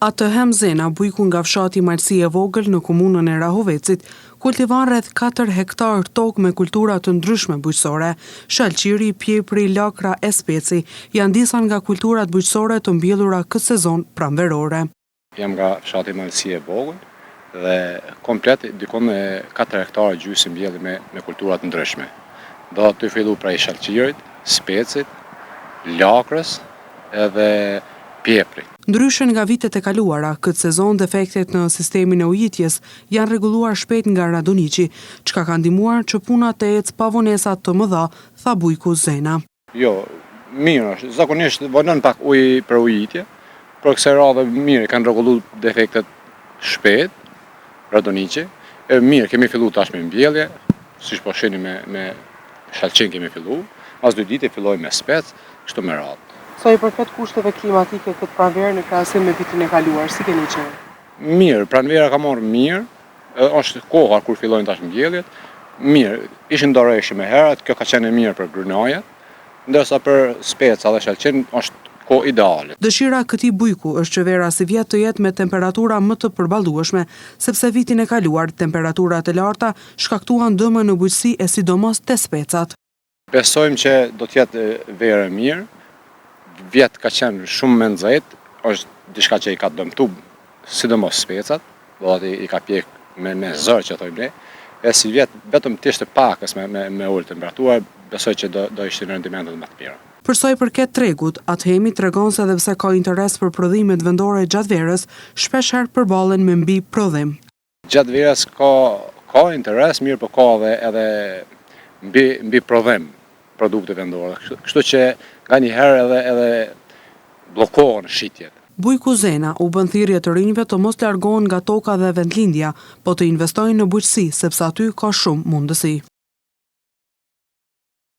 Atëhem Zena, bujku nga fshati Malsi e Vogël në komunën e Rahovecit, kultivan rreth 4 hektar tokë me kultura të ndryshme bujqësore. Shalqiri, pjepri, lakra e speci janë disa nga kulturat bujqësore të mbjellura këtë sezon pranverore. Jam nga fshati Malsi e Vogël dhe komplet dikon me 4 hektar gjysmë mbjelli me kulturat ndryshme. Do të fillu prej shalqirit, specit, lakrës edhe pjepri. Ndryshe nga vitet e kaluara, këtë sezon defektet në sistemin e ujitjes janë rregulluar shpejt nga radoniqi, çka ka ndihmuar që puna të ecë pa vonesa të mëdha, tha bujku Zena. Jo, mirë është, zakonisht vonon pak ujë për ujitje, por kësaj radhe mirë kanë rregulluar defektet shpejt, radoniqi. Mirë, kemi filluar tash me mbjellje, siç po shihni me shalqin kemi filluar, pas 2 ditë fillojmë me spec, kështu me radhë. Sa i përket kushteve klimatike këtë pranverë në krahasim me vitin e kaluar, si keni qenë? Mirë, pranvera ka marrë mirë, është koha kur fillojnë tash mbjelljet. Mirë, ishin dorëshe me herat, kjo ka qenë mirë për grynajet, ndërsa për speca dhe shalqin është kohë ideale. Dëshira këtij bujku është që vera si vjet të jetë me temperatura më të përballueshme, sepse vitin e kaluar temperaturat e larta shkaktuan dëme në bujqësi e sidomos te specat. Besojmë që do të jetë verë mirë. Vjet ka qenë shumë me nxehtë, është diçka që i ka dëmtu, sidomos specat, do atë i ka pjek me zërë që thojmë ne, e si vjet vetëm të ishte pakës me ulë temperatura, besoj që do ishte rendimentet më të mira. Për sa i përket tregut, Atëhemi tregon se edhe pse ka interes për prodhimet vendore gjatë verës, shpeshherë përballen me mbi prodhim. Gjatë verës ka interes, mirë po ka edhe mbi prodhim produkte vendore, kështu që nga një herë edhe bllokohen shitjet. Bujku Zena u bën thirrje të rinjve të mos largohen nga toka dhe vendlindja, po të investojnë në bujqësi, sepse aty ka shumë mundësi.